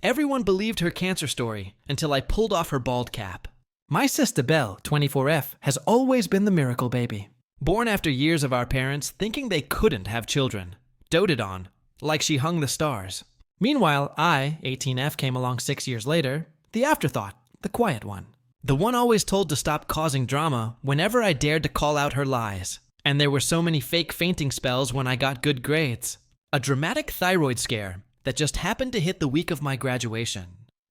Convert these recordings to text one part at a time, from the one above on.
Everyone believed her cancer story until I pulled off her bald cap. My sister Belle, 24F, has always been the miracle baby. Born after years of our parents thinking they couldn't have children. Doted on, like she hung the stars. Meanwhile, I, 18F, came along 6 years later, the afterthought, the quiet one. The one always told to stop causing drama whenever I dared to call out her lies. And there were so many fake fainting spells when I got good grades. A dramatic thyroid scare that just happened to hit the week of my graduation.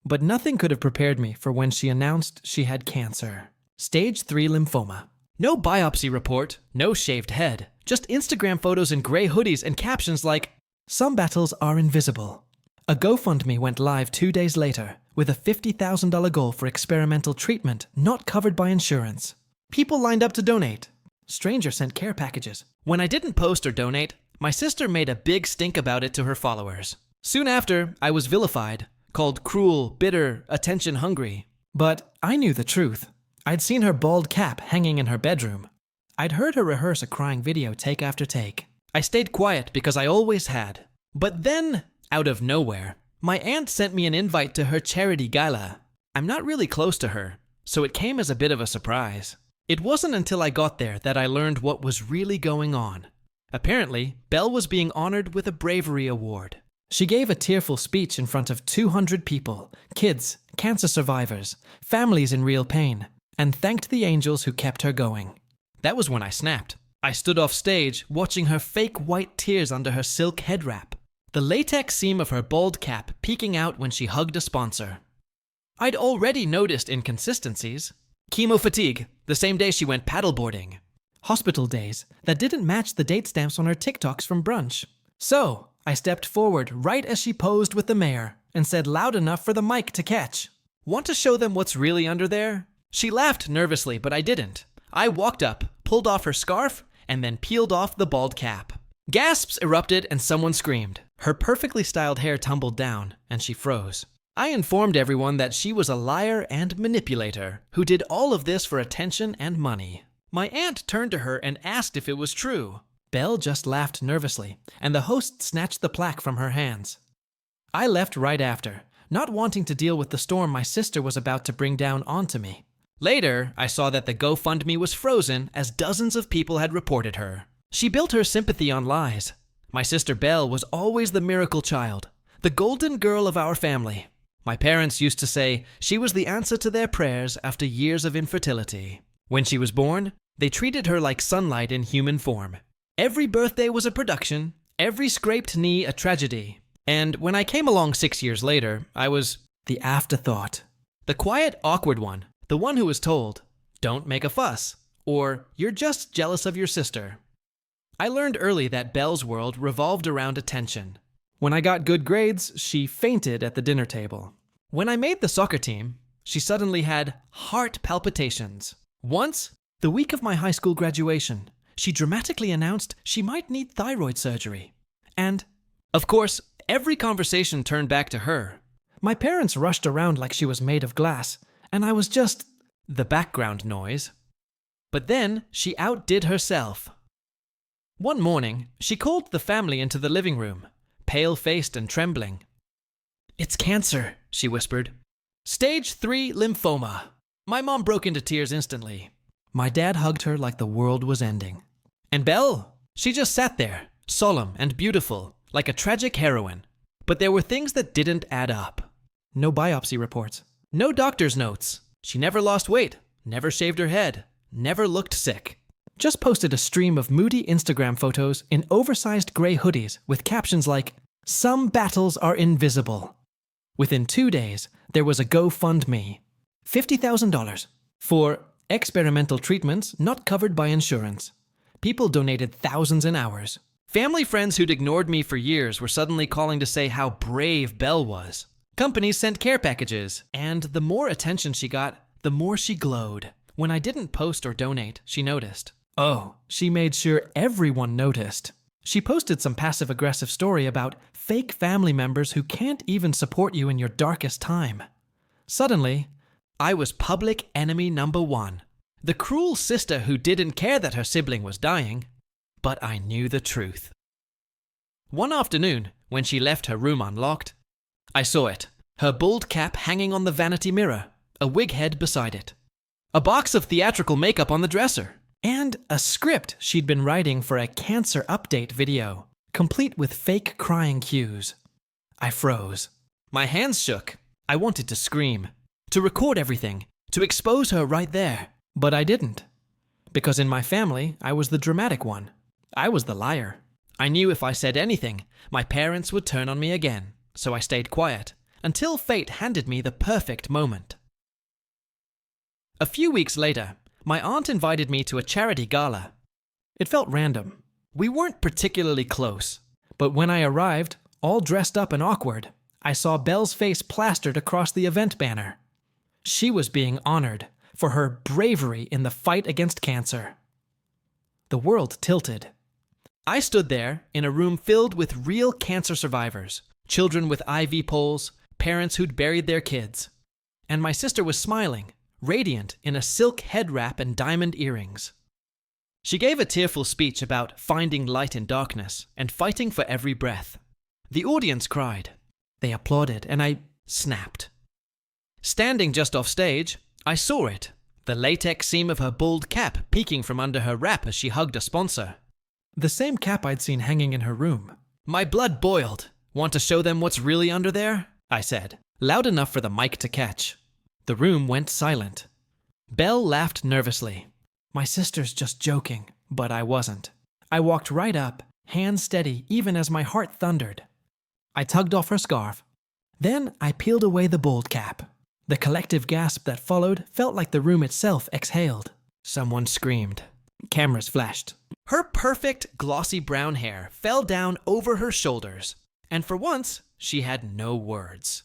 But nothing could have prepared me for when she announced she had cancer. Stage 3 lymphoma. No biopsy report, no shaved head, just Instagram photos in gray hoodies and captions like, "Some battles are invisible." A GoFundMe went live 2 days later with a $50,000 goal for experimental treatment not covered by insurance. People lined up to donate. Strangers sent care packages. When I didn't post or donate, my sister made a big stink about it to her followers. Soon after, I was vilified, called cruel, bitter, attention-hungry. But I knew the truth. I'd seen her bald cap hanging in her bedroom. I'd heard her rehearse a crying video take after take. I stayed quiet because I always had. But then, out of nowhere, my aunt sent me an invite to her charity gala. I'm not really close to her, so it came as a bit of a surprise. It wasn't until I got there that I learned what was really going on. Apparently, Belle was being honored with a bravery award. She gave a tearful speech in front of 200 people, kids, cancer survivors, families in real pain, and thanked the angels who kept her going. That was when I snapped. I stood off stage, watching her fake white tears under her silk head wrap, the latex seam of her bald cap peeking out when she hugged a sponsor. I'd already noticed inconsistencies. Chemo fatigue, the same day she went paddleboarding. Hospital days that didn't match the date stamps on her TikToks from brunch. So, I stepped forward right as she posed with the mayor and said loud enough for the mic to catch, "Want to show them what's really under there?" She laughed nervously, but I didn't. I walked up, pulled off her scarf, and then peeled off the bald cap. Gasps erupted and someone screamed. Her perfectly styled hair tumbled down, and she froze. I informed everyone that she was a liar and manipulator who did all of this for attention and money. My aunt turned to her and asked if it was true. Belle just laughed nervously, and the host snatched the plaque from her hands. I left right after, not wanting to deal with the storm my sister was about to bring down onto me. Later, I saw that the GoFundMe was frozen as dozens of people had reported her. She built her sympathy on lies. My sister Belle was always the miracle child, the golden girl of our family. My parents used to say she was the answer to their prayers after years of infertility. When she was born, they treated her like sunlight in human form. Every birthday was a production, every scraped knee a tragedy. And when I came along 6 years later, I was the afterthought. The quiet, awkward one. The one who was told, "Don't make a fuss," or "You're just jealous of your sister." I learned early that Belle's world revolved around attention. When I got good grades, she fainted at the dinner table. When I made the soccer team, she suddenly had heart palpitations. Once, the week of my high school graduation, she dramatically announced she might need thyroid surgery. And, of course, every conversation turned back to her. My parents rushed around like she was made of glass, and I was just the background noise. But then she outdid herself. One morning, she called the family into the living room, pale-faced and trembling. "It's cancer," she whispered. "Stage 3 lymphoma." My mom broke into tears instantly. My dad hugged her like the world was ending. And Belle? She just sat there, solemn and beautiful, like a tragic heroine. But there were things that didn't add up. No biopsy reports. No doctor's notes. She never lost weight, never shaved her head, never looked sick. Just posted a stream of moody Instagram photos in oversized gray hoodies with captions like, "Some battles are invisible." Within 2 days, there was a GoFundMe. $50,000 for experimental treatments not covered by insurance. People donated thousands in hours. Family friends who'd ignored me for years were suddenly calling to say how brave Belle was. Companies sent care packages, and the more attention she got, the more she glowed. When I didn't post or donate, she noticed. Oh, she made sure everyone noticed. She posted some passive-aggressive story about fake family members who can't even support you in your darkest time. Suddenly, I was public enemy number 1. The cruel sister who didn't care that her sibling was dying. But I knew the truth. One afternoon, when she left her room unlocked, I saw it, her bald cap hanging on the vanity mirror, a wig head beside it, a box of theatrical makeup on the dresser, and a script she'd been writing for a cancer update video, complete with fake crying cues. I froze. My hands shook. I wanted to scream, to record everything, to expose her right there. But I didn't. Because in my family, I was the dramatic one. I was the liar. I knew if I said anything, my parents would turn on me again, so I stayed quiet, until fate handed me the perfect moment. A few weeks later, my aunt invited me to a charity gala. It felt random. We weren't particularly close, but when I arrived, all dressed up and awkward, I saw Belle's face plastered across the event banner. She was being honored for her bravery in the fight against cancer. The world tilted. I stood there in a room filled with real cancer survivors, children with IV poles, parents who'd buried their kids. And my sister was smiling, radiant in a silk head wrap and diamond earrings. She gave a tearful speech about finding light in darkness and fighting for every breath. The audience cried. They applauded, and I snapped. Standing just off stage, I saw it, the latex seam of her bald cap peeking from under her wrap as she hugged a sponsor. The same cap I'd seen hanging in her room. My blood boiled. Want to show them what's really under there? I said, loud enough for the mic to catch. The room went silent. Belle laughed nervously. My sister's just joking, but I wasn't. I walked right up, hands steady even as my heart thundered. I tugged off her scarf. Then I peeled away the bald cap. The collective gasp that followed felt like the room itself exhaled. Someone screamed. Cameras flashed. Her perfect, glossy brown hair fell down over her shoulders, and for once, she had no words.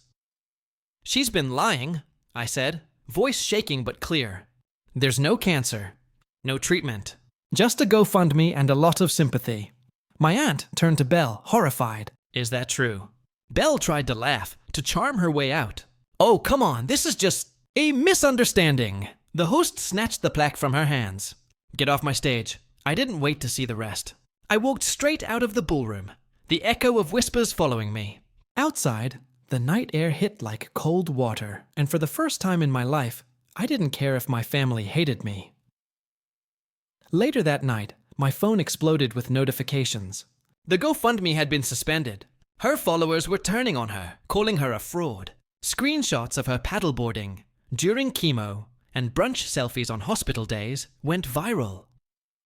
She's been lying, I said, voice shaking but clear. There's no cancer, no treatment, just a GoFundMe and a lot of sympathy. My aunt turned to Belle, horrified. Is that true? Belle tried to laugh, to charm her way out. Oh, come on, this is just a misunderstanding. The host snatched the plaque from her hands. Get off my stage. I didn't wait to see the rest. I walked straight out of the ballroom, the echo of whispers following me. Outside, the night air hit like cold water, and for the first time in my life, I didn't care if my family hated me. Later that night, my phone exploded with notifications. The GoFundMe had been suspended. Her followers were turning on her, calling her a fraud. Screenshots of her paddleboarding, during chemo, and brunch selfies on hospital days went viral.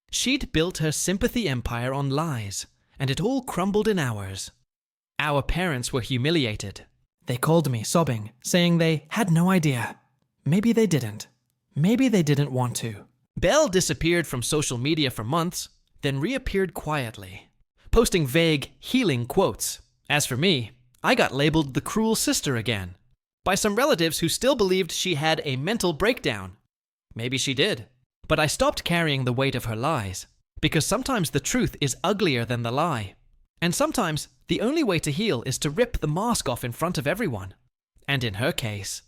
She'd built her sympathy empire on lies, and it all crumbled in hours. Our parents were humiliated. They called me, sobbing, saying they had no idea. Maybe they didn't. Maybe they didn't want to. Belle disappeared from social media for months, then reappeared quietly, posting vague, healing quotes. As for me, I got labeled the cruel sister again, by some relatives who still believed she had a mental breakdown. Maybe she did, but I stopped carrying the weight of her lies, because sometimes the truth is uglier than the lie. And sometimes the only way to heal is to rip the mask off in front of everyone. And in her case,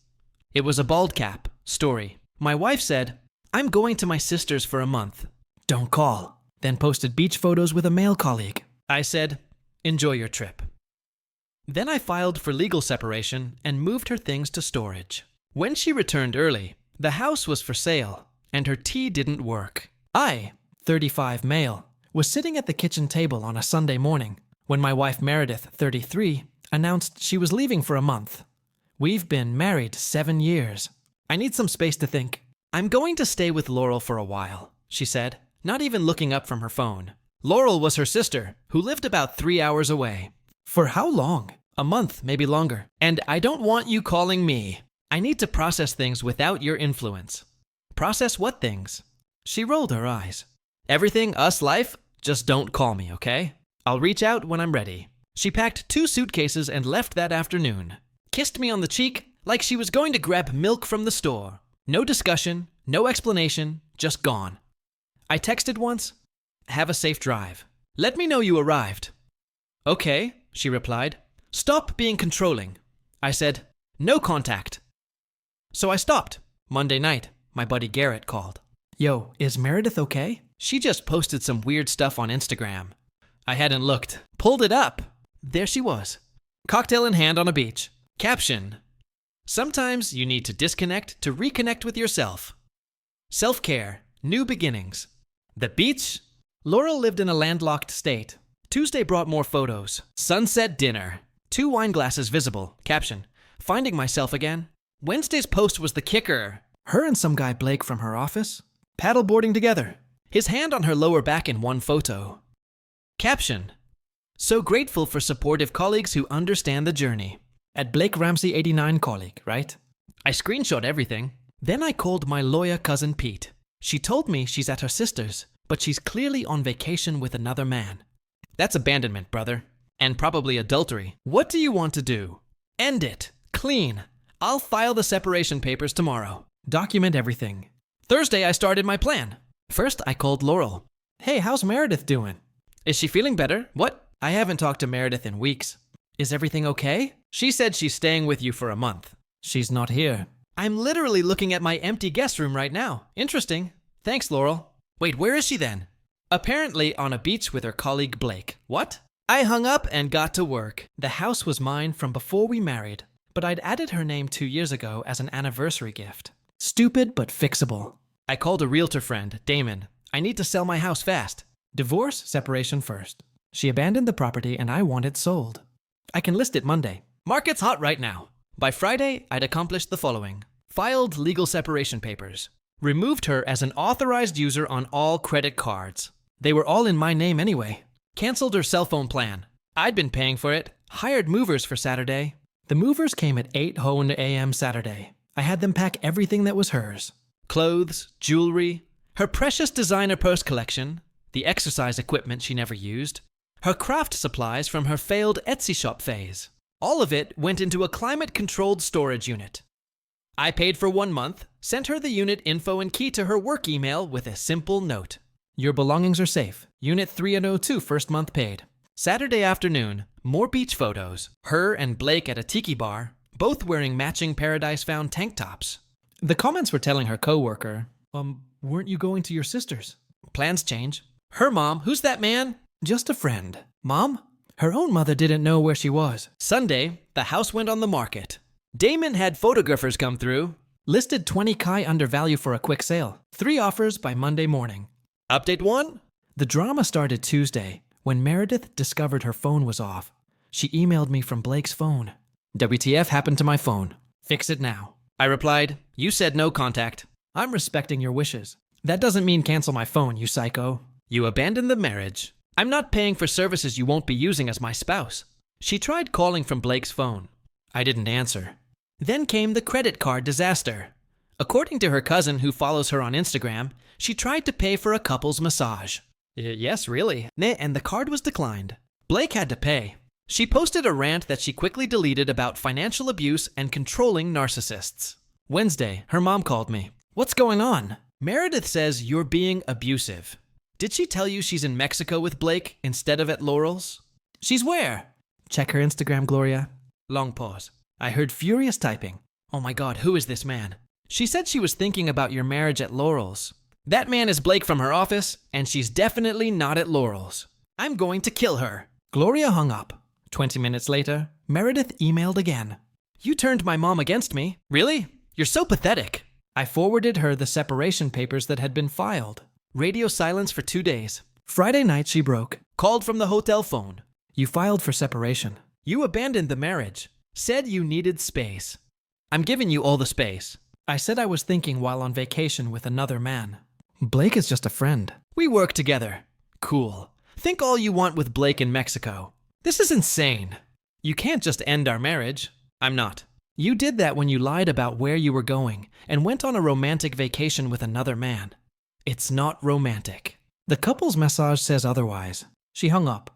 it was a bald cap story. My wife said, I'm going to my sister's for a month. Don't call. Then posted beach photos with a male colleague. I said, enjoy your trip. Then I filed for legal separation and moved her things to storage. When she returned early, the house was for sale, and her tea didn't work. I, 35 male, was sitting at the kitchen table on a Sunday morning when my wife Meredith, 33, announced she was leaving for a month. We've been married 7 years. I need some space to think. I'm going to stay with Laurel for a while, she said, not even looking up from her phone. Laurel was her sister, who lived about 3 hours away. For how long? A month, maybe longer. And I don't want you calling me. I need to process things without your influence. Process what things? She rolled her eyes. Everything, us, life, just don't call me, okay? I'll reach out when I'm ready. She packed 2 suitcases and left that afternoon. Kissed me on the cheek like she was going to grab milk from the store. No discussion, no explanation, just gone. I texted once, have a safe drive. Let me know you arrived. Okay, she replied. Stop being controlling. I said, no contact. So I stopped. Monday night, my buddy Garrett called. Yo, is Meredith okay? She just posted some weird stuff on Instagram. I hadn't looked. Pulled it up. There she was. Cocktail in hand on a beach. Caption, Sometimes you need to disconnect to reconnect with yourself. Self-care, new beginnings. The beach? Laurel lived in a landlocked state. Tuesday brought more photos. Sunset dinner. 2 wine glasses visible. Caption, finding myself again. Wednesday's post was the kicker. Her and some guy Blake from her office. Paddleboarding together. His hand on her lower back in one photo. Caption, so grateful for supportive colleagues who understand the journey. At Blake Ramsey 89 colleague, right? I screenshot everything. Then I called my lawyer cousin Pete. She told me she's at her sister's, but she's clearly on vacation with another man. That's abandonment, brother. And probably adultery. What do you want to do? End it. Clean. I'll file the separation papers tomorrow. Document everything. Thursday, I started my plan. First, I called Laurel. Hey, how's Meredith doing? Is she feeling better? What? I haven't talked to Meredith in weeks. Is everything okay? She said she's staying with you for a month. She's not here. I'm literally looking at my empty guest room right now. Interesting. Thanks, Laurel. Wait, where is she then? Apparently on a beach with her colleague Blake. What? I hung up and got to work. The house was mine from before we married, but I'd added her name 2 years ago as an anniversary gift. Stupid but fixable. I called a realtor friend, Damon. I need to sell my house fast. Divorce, separation first. She abandoned the property and I want it sold. I can list it Monday. Market's hot right now. By Friday, I'd accomplished the following. Filed legal separation papers. Removed her as an authorized user on all credit cards. They were all in my name anyway. Canceled her cell phone plan. I'd been paying for it. Hired movers for Saturday. The movers came at 8 a.m. Saturday. I had them pack everything that was hers. Clothes, jewelry, her precious designer purse collection, the exercise equipment she never used, her craft supplies from her failed Etsy shop phase. All of it went into a climate-controlled storage unit. I paid for 1 month, sent her the unit info and key to her work email with a simple note. Your belongings are safe. Unit 302 first month paid. Saturday afternoon, more beach photos. Her and Blake at a tiki bar, both wearing matching Paradise Found tank tops. The comments were telling her coworker, weren't you going to your sister's? Plans change. Her mom, who's that man? Just a friend. Mom? Her own mother didn't know where she was. Sunday, the house went on the market. Damon had photographers come through. Listed 20 Kai under value for a quick sale. 3 offers by Monday morning. Update 1? The drama started Tuesday when Meredith discovered her phone was off. She emailed me from Blake's phone. WTF happened to my phone? Fix it now. I replied, you said no contact. I'm respecting your wishes. That doesn't mean cancel my phone, you psycho. You abandoned the marriage. I'm not paying for services you won't be using as my spouse. She tried calling from Blake's phone. I didn't answer. Then came the credit card disaster. According to her cousin who follows her on Instagram, she tried to pay for a couple's massage. Yes, really. And the card was declined. Blake had to pay. She posted a rant that she quickly deleted about financial abuse and controlling narcissists. Wednesday, her mom called me. What's going on? Meredith says you're being abusive. Did she tell you she's in Mexico with Blake instead of at Laurel's? She's where? Check her Instagram, Gloria. Long pause. I heard furious typing. Oh my God, who is this man? She said she was thinking about your marriage at Laurel's. That man is Blake from her office, and she's definitely not at Laurel's. I'm going to kill her. Gloria hung up. 20 minutes later, Meredith emailed again. You turned my mom against me. Really? You're so pathetic. I forwarded her the separation papers that had been filed. Radio silence for 2 days. Friday night she broke. Called from the hotel phone. You filed for separation. You abandoned the marriage. Said you needed space. I'm giving you all the space. I said I was thinking while on vacation with another man. Blake is just a friend. We work together. Cool. Think all you want with Blake in Mexico. This is insane. You can't just end our marriage. I'm not. You did that when you lied about where you were going and went on a romantic vacation with another man. It's not romantic. The couple's massage says otherwise. She hung up.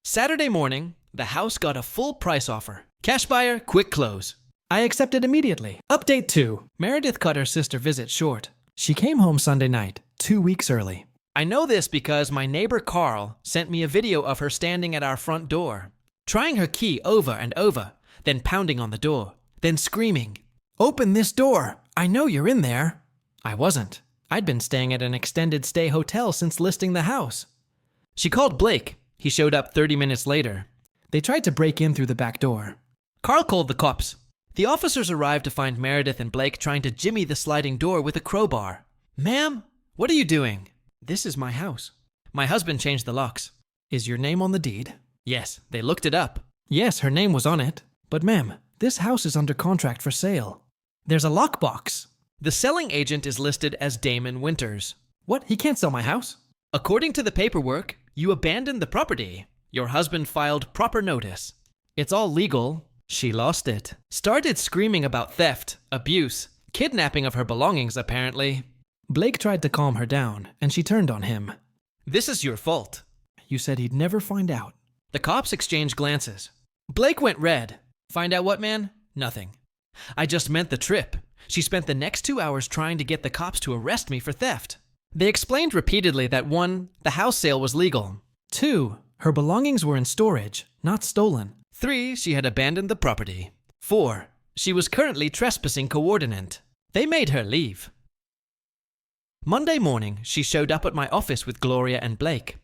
Saturday morning, the house got a full price offer. Cash buyer, quick close. I accepted immediately. Update 2. Meredith cut her sister visit short. She came home Sunday night, 2 weeks early. I know this because my neighbor Carl sent me a video of her standing at our front door, trying her key over and over, then pounding on the door, then screaming, "Open this door! I know you're in there!" I wasn't. I'd been staying at an extended stay hotel since listing the house. She called Blake. He showed up 30 minutes later. They tried to break in through the back door. Carl called the cops. The officers arrived to find Meredith and Blake trying to jimmy the sliding door with a crowbar. "Ma'am, what are you doing?" "This is my house. My husband changed the locks." "Is your name on the deed?" "Yes, they looked it up." "Yes, her name was on it. But ma'am, this house is under contract for sale." "There's a lockbox." The selling agent is listed as Damon Winters. "What? He can't sell my house?" "According to the paperwork, you abandoned the property. Your husband filed proper notice. It's all legal." She lost it. Started screaming about theft, abuse, kidnapping of her belongings, apparently. Blake tried to calm her down, and she turned on him. "This is your fault." "You said he'd never find out." The cops exchanged glances. Blake went red. "Find out what, man?" "Nothing. I just meant the trip." She spent the next 2 hours trying to get the cops to arrest me for theft. They explained repeatedly that 1, the house sale was legal. 2, her belongings were in storage, not stolen. 3, she had abandoned the property. 4, she was currently trespassing coordinate. They made her leave. Monday morning, she showed up at my office with Gloria and Blake.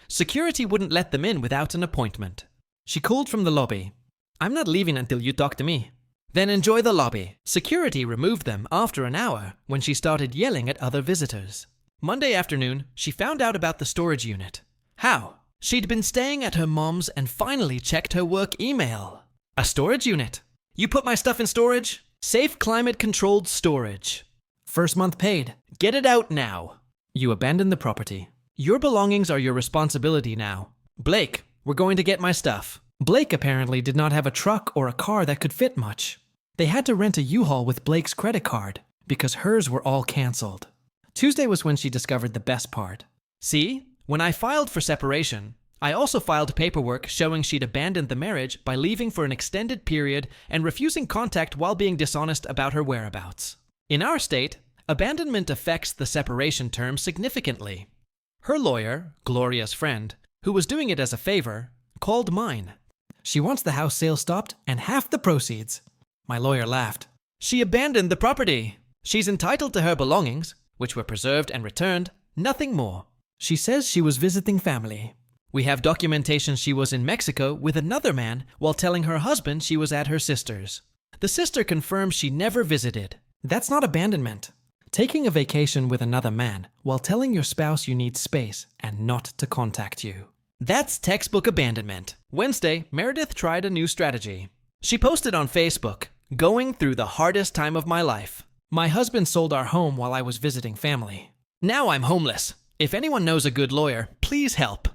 Security wouldn't let them in without an appointment. She called from the lobby. "I'm not leaving until you talk to me." "Then enjoy the lobby." Security removed them after an hour when she started yelling at other visitors. Monday afternoon, she found out about the storage unit. How? She'd been staying at her mom's and finally checked her work email. A storage unit. "You put my stuff in storage?" "Safe climate-controlled storage." "First month paid. Get it out now." "You abandoned the property. Your belongings are your responsibility now." "Blake, we're going to get my stuff." Blake apparently did not have a truck or a car that could fit much. They had to rent a U-Haul with Blake's credit card because hers were all canceled. Tuesday was when she discovered the best part. "See? When I filed for separation, I also filed paperwork showing she'd abandoned the marriage by leaving for an extended period and refusing contact while being dishonest about her whereabouts. In our state, abandonment affects the separation term significantly. Her lawyer, Gloria's friend, who was doing it as a favor, called mine. She wants the house sale stopped and half the proceeds." My lawyer laughed. "She abandoned the property. She's entitled to her belongings, which were preserved and returned, nothing more. She says she was visiting family. We have documentation she was in Mexico with another man while telling her husband she was at her sister's. The sister confirms she never visited. That's not abandonment. Taking a vacation with another man while telling your spouse you need space and not to contact you. That's textbook abandonment." Wednesday, Meredith tried a new strategy. She posted on Facebook, "Going through the hardest time of my life. My husband sold our home while I was visiting family. Now I'm homeless. If anyone knows a good lawyer, please help."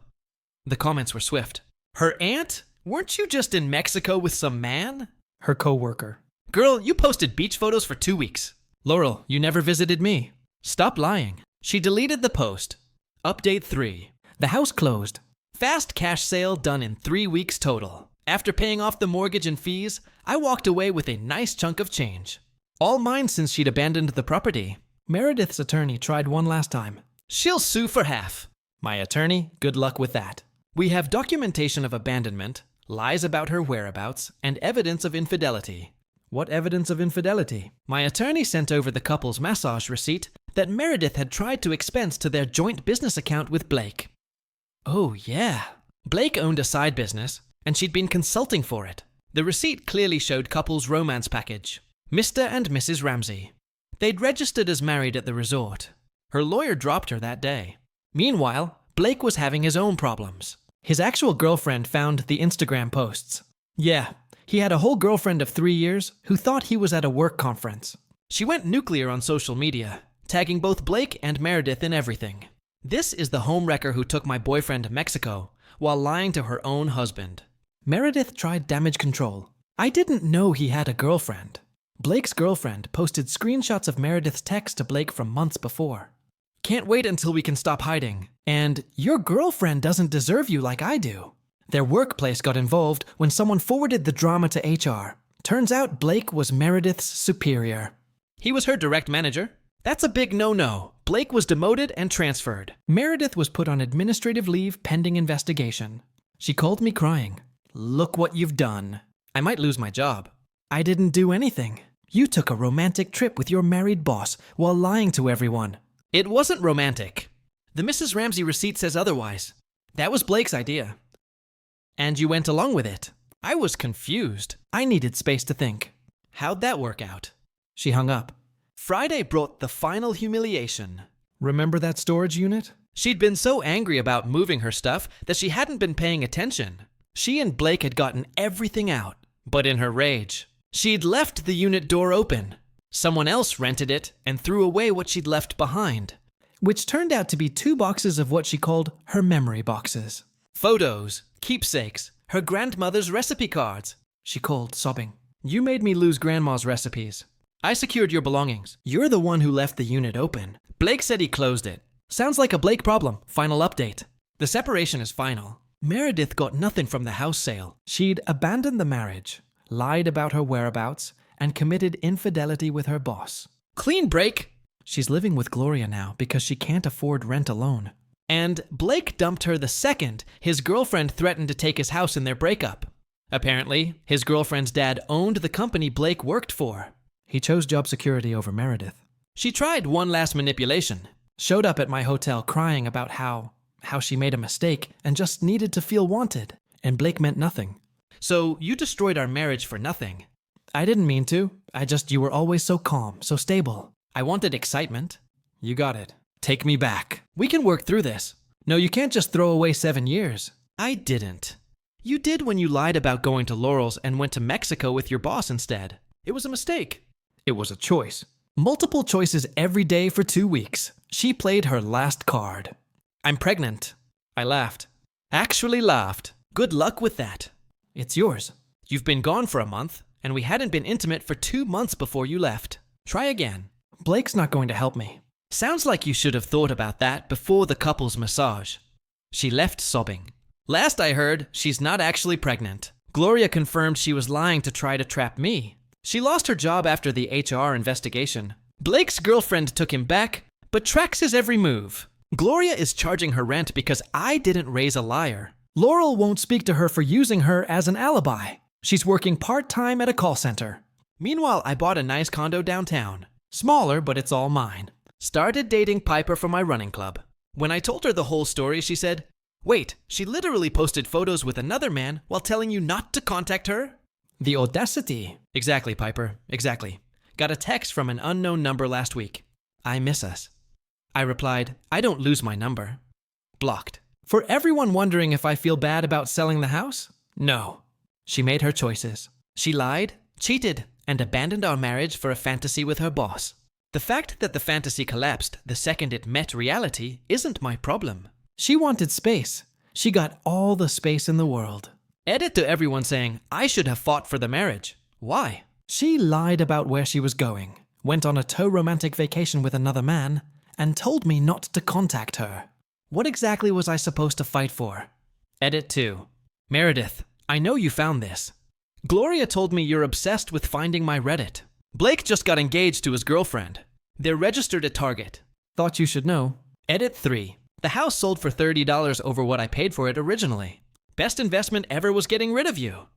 The comments were swift. "Her aunt? Weren't you just in Mexico with some man?" Her co-worker. "Girl, you posted beach photos for 2 weeks." "Laurel, you never visited me." "Stop lying." She deleted the post. Update 3. The house closed. Fast cash sale done in 3 weeks total. After paying off the mortgage and fees, I walked away with a nice chunk of change. All mine since she'd abandoned the property. Meredith's attorney tried one last time. "She'll sue for half." My attorney, good luck with that. We have documentation of abandonment, lies about her whereabouts, and evidence of infidelity. What evidence of infidelity? My attorney sent over the couple's massage receipt that Meredith had tried to expense to their joint business account with Blake. Oh yeah. Blake owned a side business, and she'd been consulting for it. The receipt clearly showed couple's romance package. Mr. and Mrs. Ramsey. They'd registered as married at the resort. Her lawyer dropped her that day. Meanwhile, Blake was having his own problems. His actual girlfriend found the Instagram posts. Yeah, he had a whole girlfriend of 3 years who thought he was at a work conference. She went nuclear on social media, tagging both Blake and Meredith in everything. This is the homewrecker who took my boyfriend to Mexico while lying to her own husband. Meredith tried damage control. I didn't know he had a girlfriend. Blake's girlfriend posted screenshots of Meredith's text to Blake from months before. Can't wait until we can stop hiding. And your girlfriend doesn't deserve you like I do. Their workplace got involved when someone forwarded the drama to HR. Turns out Blake was Meredith's superior. He was her direct manager. That's a big no-no. Blake was demoted and transferred. Meredith was put on administrative leave pending investigation. She called me crying. Look what you've done. I might lose my job. I didn't do anything. You took a romantic trip with your married boss while lying to everyone. It wasn't romantic. The Mrs. Ramsey receipt says otherwise. That was Blake's idea. And you went along with it. I was confused. I needed space to think. How'd that work out? She hung up. Friday brought the final humiliation. Remember that storage unit? She'd been so angry about moving her stuff that she hadn't been paying attention. She and Blake had gotten everything out, but in her rage, she'd left the unit door open. Someone else rented it and threw away what she'd left behind, which turned out to be 2 boxes of what she called her memory boxes. Photos, keepsakes, her grandmother's recipe cards. She called, sobbing. You made me lose Grandma's recipes. I secured your belongings. You're the one who left the unit open. Blake said he closed it. Sounds like a Blake problem. Final update. The separation is final. Meredith got nothing from the house sale. She'd abandoned the marriage, lied about her whereabouts, and committed infidelity with her boss. Clean break. She's living with Gloria now because she can't afford rent alone. And Blake dumped her the second his girlfriend threatened to take his house in their breakup. Apparently, his girlfriend's dad owned the company Blake worked for. He chose job security over Meredith. She tried one last manipulation. Showed up at my hotel crying about how she made a mistake and just needed to feel wanted. And Blake meant nothing. So you destroyed our marriage for nothing. I didn't mean to. You were always so calm, so stable. I wanted excitement. You got it. Take me back. We can work through this. No, you can't just throw away 7 years. I didn't. You did when you lied about going to Laurel's and went to Mexico with your boss instead. It was a mistake. It was a choice. Multiple choices every day for 2 weeks. She played her last card. I'm pregnant. I laughed. Actually laughed. Good luck with that. It's yours. You've been gone for a month, and we hadn't been intimate for 2 months before you left. Try again. Blake's not going to help me. Sounds like you should have thought about that before the couple's massage. She left sobbing. Last I heard, she's not actually pregnant. Gloria confirmed she was lying to try to trap me. She lost her job after the HR investigation. Blake's girlfriend took him back, but tracks his every move. Gloria is charging her rent because I didn't raise a liar. Laurel won't speak to her for using her as an alibi. She's working part-time at a call center. Meanwhile, I bought a nice condo downtown. Smaller, but it's all mine. Started dating Piper from my running club. When I told her the whole story, she said, "Wait, she literally posted photos with another man while telling you not to contact her?" The audacity. Exactly, Piper. Exactly. Got a text from an unknown number last week. I miss us. I replied, I don't lose my number. Blocked. For everyone wondering if I feel bad about selling the house? No. She made her choices. She lied, cheated, and abandoned our marriage for a fantasy with her boss. The fact that the fantasy collapsed the second it met reality isn't my problem. She wanted space. She got all the space in the world. Edit to everyone saying, I should have fought for the marriage. Why? She lied about where she was going, went on a tow romantic vacation with another man, and told me not to contact her. What exactly was I supposed to fight for? Edit 2. Meredith, I know you found this. Gloria told me you're obsessed with finding my Reddit. Blake just got engaged to his girlfriend. They're registered at Target. Thought you should know. Edit 3. The house sold for $30 over what I paid for it originally. Best investment ever was getting rid of you.